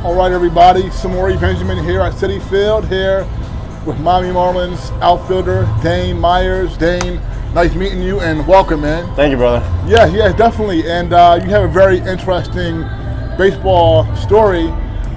All right, everybody. Samori Benjamin here at Citi Field, here with Miami Marlins outfielder Dane Meyers. Dane, nice meeting you and welcome, man. Thank you, brother. Yeah, definitely. And you have a very interesting baseball story.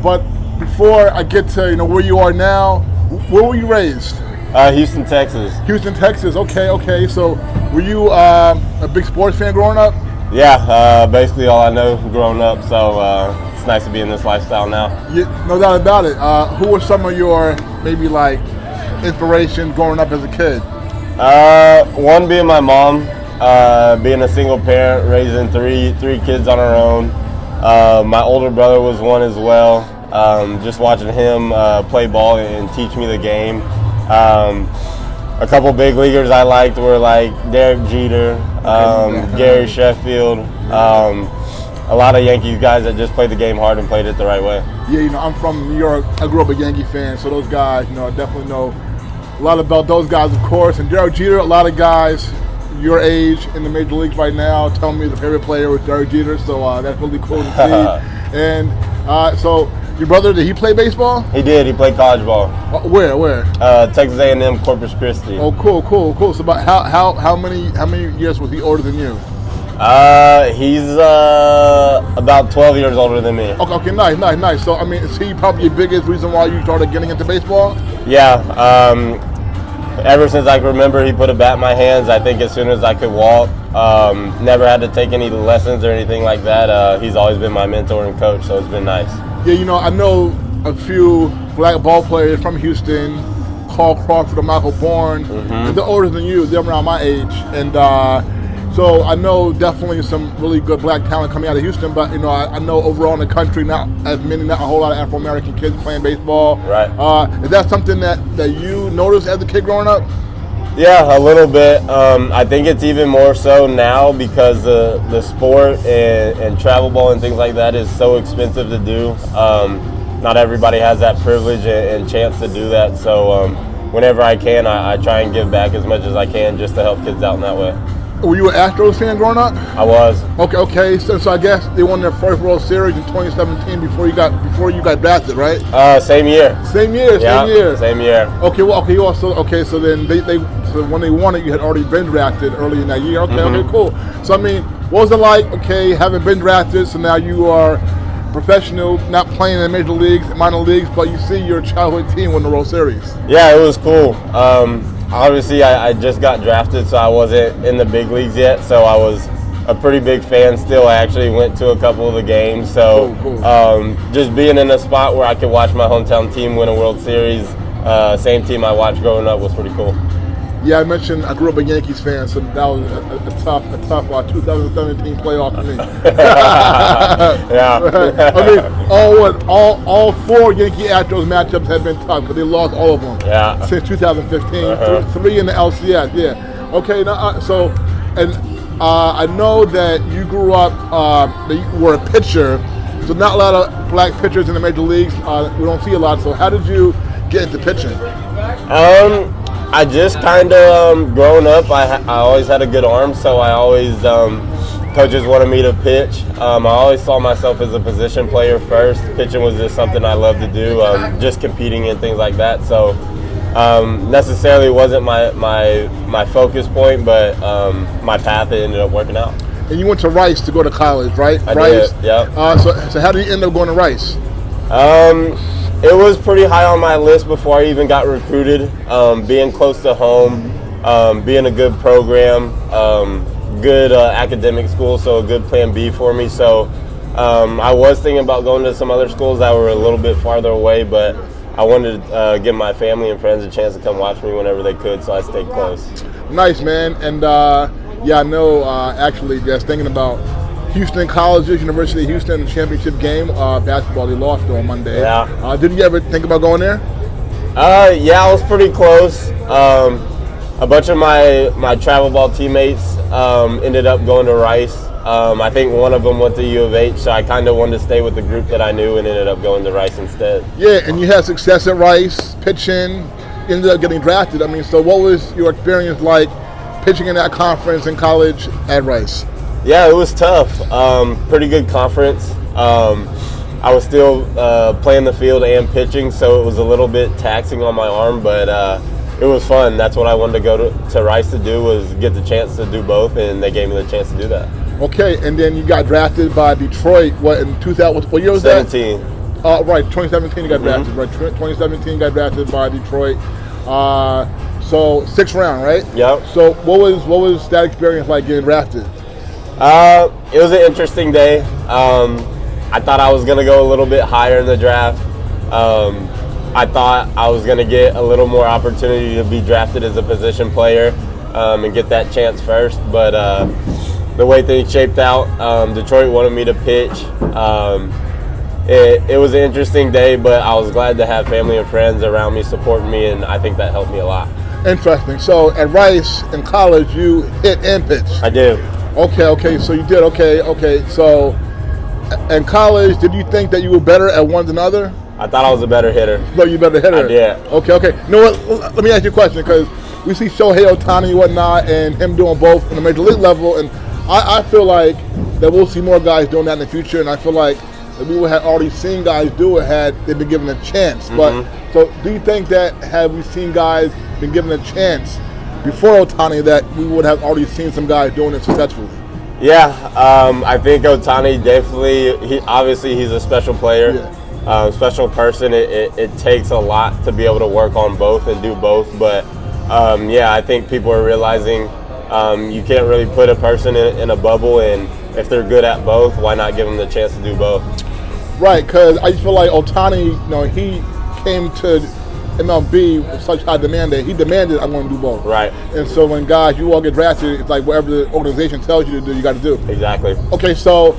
But before I get to where you are now, where were you raised? Houston, Texas. Houston, Texas. Okay. So were you a big sports fan growing up? Yeah, basically all I know growing up. So it's nice to be in this lifestyle now. Yeah, no doubt about it. Who were some of your maybe like inspirations growing up as a kid? One being my mom, being a single parent, raising three kids on her own. My older brother was one as well. Just watching him play ball and teach me the game. A couple big leaguers I liked were like Derek Jeter, Gary Sheffield, a lot of Yankees guys that just played the game hard and played it the right way. Yeah, I'm from New York. I grew up a Yankee fan, so those guys, I definitely know a lot about those guys, of course. And Derek Jeter, a lot of guys your age in the major leagues right now tell me the favorite player was Derek Jeter, so that's really cool to see. And so your brother, did he play baseball? He did. He played college ball. Where? Texas A&M, Corpus Christi. Oh, cool. So about how many years was he older than you? He's about 12 years older than me. Okay, nice. So, is he probably the biggest reason why you started getting into baseball? Yeah. Ever since I can remember, he put a bat in my hands. I think as soon as I could walk, never had to take any lessons or anything like that. He's always been my mentor and coach, so it's been nice. Yeah, I know a few black ball players from Houston, Carl Crawford and Michael Bourne, and they're older than you. They're around my age, and so I know definitely some really good black talent coming out of Houston. But I know overall in the country, not a whole lot of Afro-American kids playing baseball. Right. Is that something that you noticed as a kid growing up? Yeah, a little bit. I think it's even more so now because the sport and travel ball and things like that is so expensive to do. Not everybody has that privilege and chance to do that. So whenever I can, I try and give back as much as I can just to help kids out in that way. Were you an Astros fan growing up? I was. Okay. So I guess they won their first World Series in 2017 before you got drafted, right? Same year. Same year. Okay. Well, you also So then so when they won it, you had already been drafted early in that year. Okay, cool. So what was it like? Okay, having been drafted, so now you are professional, not playing in major leagues, minor leagues, but you see your childhood team win the World Series. Yeah, it was cool. Obviously, I just got drafted, so I wasn't in the big leagues yet, so I was a pretty big fan still. I actually went to a couple of the games, so cool. Just being in a spot where I could watch my hometown team win a World Series, same team I watched growing up, was pretty cool. Yeah, I mentioned I grew up a Yankees fan, so that was a tough 2017 playoff for me. Yeah. All four Yankee Astros matchups have been tough because they lost all of them. Yeah. Since 2015, three in the LCS. Yeah. Okay. Now, I know that you grew up. That you were a pitcher, so not a lot of black pitchers in the major leagues. We don't see a lot. So how did you get into pitching? I just kind of, growing up, I always had a good arm, so I always, coaches wanted me to pitch. I always saw myself as a position player first. Pitching was just something I loved to do, just competing and things like that. So necessarily wasn't my focus point, but my path ended up working out. And you went to Rice to go to college, right? I Rice? did, yeah. So how did you end up going to Rice? It was pretty high on my list before I even got recruited. Being close to home, being a good program, good academic school, so a good plan B for me. So I was thinking about going to some other schools that were a little bit farther away, but I wanted to give my family and friends a chance to come watch me whenever they could, so I stayed close. Nice, man. And I know actually just thinking about Houston Colleges, University of Houston championship game, basketball, they lost on Monday. Yeah. Did you ever think about going there? Yeah, I was pretty close. A bunch of my travel ball teammates ended up going to Rice. I think one of them went to U of H, so I kind of wanted to stay with the group that I knew and ended up going to Rice instead. Yeah, and you had success at Rice, pitching, ended up getting drafted. So what was your experience like pitching in that conference in college at Rice? Yeah, it was tough. Pretty good conference. I was still playing the field and pitching, so it was a little bit taxing on my arm, but it was fun. That's what I wanted to go to Rice to do, was get the chance to do both, and they gave me the chance to do that. Okay, and then you got drafted by Detroit, in 2000, what year was 17. that? Right, 2017 you got drafted, right? 2017 you got drafted by Detroit. So 6th round, right? Yep. So what was that experience like getting drafted? It was an interesting day. I thought I was going to go a little bit higher in the draft. I thought I was going to get a little more opportunity to be drafted as a position player and get that chance first. But the way things shaped out, Detroit wanted me to pitch. It was an interesting day, but I was glad to have family and friends around me supporting me, and I think that helped me a lot. Interesting. So at Rice in college, you hit and pitched. I did. Okay. So you did. Okay. So in college, did you think that you were better at one than other? I thought I was a better hitter. No, you better hitter. I did. Okay. You know what? Let me ask you a question, because we see Shohei Ohtani and whatnot, and him doing both in the major league level, and I feel like that we'll see more guys doing that in the future, and I feel like that we would have already seen guys do it had they been given a chance. But so, do you think that have we seen guys been given a chance before Ohtani that we would have already seen some guys doing it successfully? Yeah, I think Ohtani definitely. Obviously, he's a special player. Yeah. Special person. It takes a lot to be able to work on both and do both. But yeah, I think people are realizing you can't really put a person in a bubble, and if they're good at both, why not give them the chance to do both? Right, because I feel like Ohtani, he came to MLB with such high demand that he demanded, I'm going to do both. Right. And so when guys, you all get drafted, it's like whatever the organization tells you to do, you got to do. Exactly. Okay, so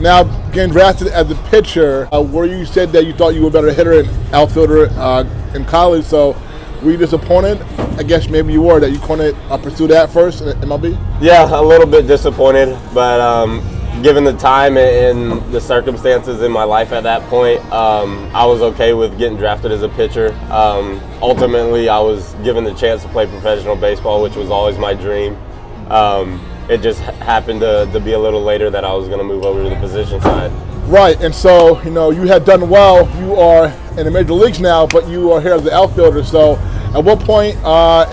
now getting drafted as a pitcher, where you said that you thought you were a better hitter and outfielder in college, so were you disappointed? I guess maybe you were, that you couldn't pursue that first in MLB? Yeah, a little bit disappointed, but given the time and the circumstances in my life at that point, I was okay with getting drafted as a pitcher. Ultimately, I was given the chance to play professional baseball, which was always my dream. It just happened to be a little later that I was going to move over to the position side. Right, and so, you had done well. You are in the major leagues now, but you are here as the outfielder. So at what point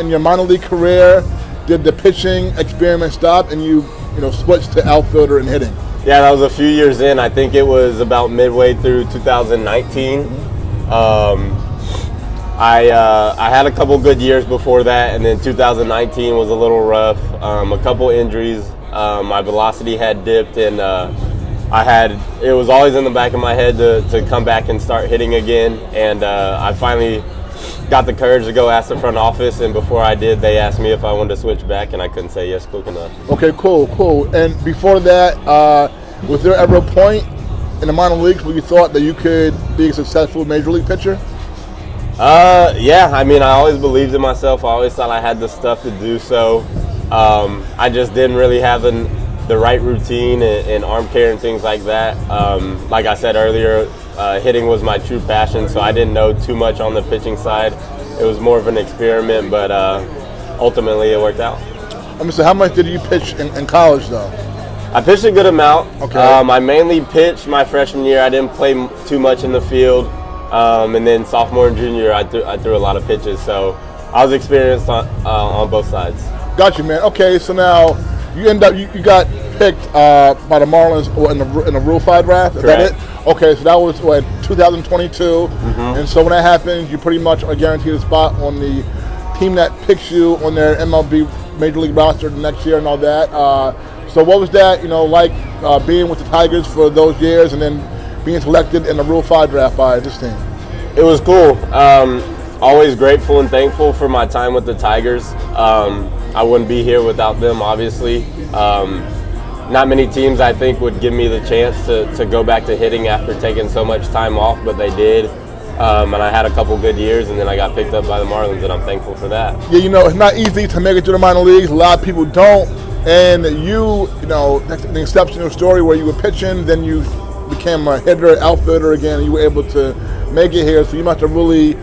in your minor league career did the pitching experiment stop and you switched to outfielder and hitting? Yeah, that was a few years in. I think it was about midway through 2019. I had a couple good years before that, and then 2019 was a little rough. A couple injuries. My velocity had dipped, and it was always in the back of my head to come back and start hitting again. And I finally got the courage to go ask the front office, and before I did, they asked me if I wanted to switch back, and I couldn't say yes quick enough. Okay, cool. And before that, was there ever a point in the minor leagues where you thought that you could be a successful major league pitcher? Yeah, I always believed in myself. I always thought I had the stuff to do so. I just didn't really have the right routine and arm care and things like that. Like I said earlier, hitting was my true passion, so I didn't know too much on the pitching side. It was more of an experiment, but ultimately it worked out. So how much did you pitch in college, though? I pitched a good amount. Okay. I mainly pitched my freshman year. I didn't play too much in the field. And then sophomore and junior, I threw a lot of pitches, so I was experienced on both sides. Got you, man. Okay, so now you got picked by the Marlins in the Rule 5 draft. Is Correct. that it? Okay, so that was 2022, and so when that happens, you pretty much are guaranteed a spot on the team that picks you on their MLB Major League roster the next year and all that. So what was that, like being with the Tigers for those years, and then being selected in the Rule 5 draft by this team? It was cool. Always grateful and thankful for my time with the Tigers. I wouldn't be here without them, obviously. Not many teams, I think, would give me the chance to go back to hitting after taking so much time off, but they did. And I had a couple good years, and then I got picked up by the Marlins, and I'm thankful for that. Yeah, it's not easy to make it to the minor leagues. A lot of people don't. And that's an exceptional story where you were pitching, then you became a hitter, outfielder again, and you were able to make it here. So you must have really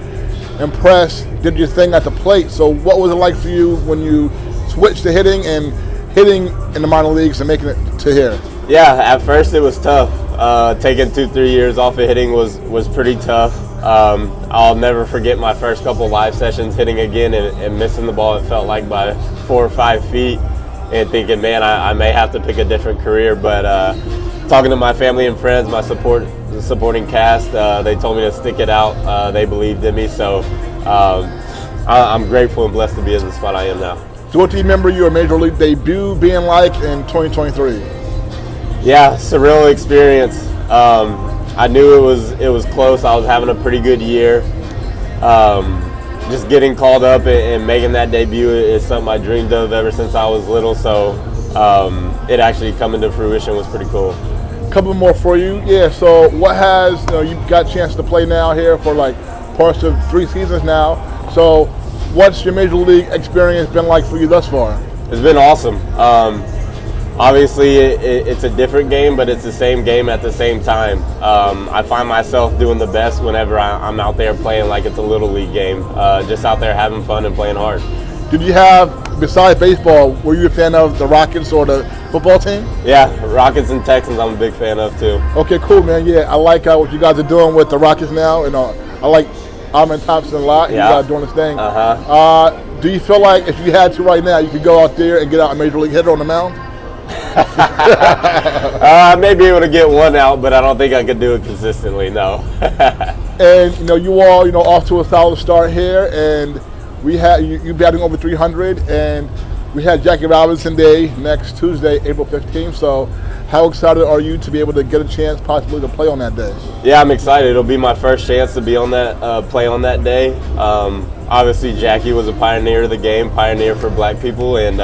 impressed, did your thing at the plate. So what was it like for you when you switched to hitting in the minor leagues and making it to here? Yeah, at first it was tough. Taking 2-3 years off of hitting was pretty tough. I'll never forget my first couple live sessions hitting again and missing the ball, it felt like, by 4 or 5 feet, and thinking, man, I may have to pick a different career. But talking to my family and friends, my supporting cast, they told me to stick it out. They believed in me, so I'm grateful and blessed to be in the spot I am now. So what do you remember your Major League debut being like in 2023? Yeah, surreal experience. I knew it was close. I was having a pretty good year. Just getting called up and making that debut is something I dreamed of ever since I was little. So it actually coming to fruition was pretty cool. Couple more for you. Yeah. So what has you've got a chance to play now here for like parts of 3 seasons now. So what's your Major League experience been like for you thus far? It's been awesome. Obviously, it's a different game, but it's the same game at the same time. I find myself doing the best whenever I'm out there playing like it's a little league game, just out there having fun and playing hard. Did you have, besides baseball, were you a fan of the Rockets or the football team? Yeah, Rockets and Texans I'm a big fan of too. Okay, cool, man. Yeah, I like what you guys are doing with the Rockets now. I like Alvin Thompson a lot. Yeah. You guys doing this thing. Do you feel like if you had to right now, you could go out there and get out a Major League hitter on the mound? I may be able to get one out, but I don't think I could do it consistently, no. And you all off to a solid start here, and we had you batting over 300, and we had Jackie Robinson Day next Tuesday, April 15th. So how excited are you to be able to get a chance possibly to play on that day? Yeah, I'm excited. It'll be my first chance to be on that play on that day. Obviously Jackie was a pioneer of the game, pioneer for black people, and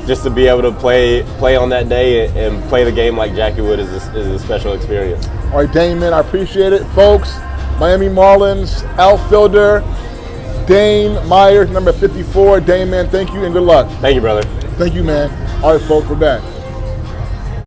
just to be able to play on that day and play the game like Jackie would is a special experience. All right, Dane, man, I appreciate it. Folks, Miami Marlins outfielder Dane Meyers, number 54. Dane, man, thank you and good luck. Thank you, brother. Thank you, man. All right, folks, we're back.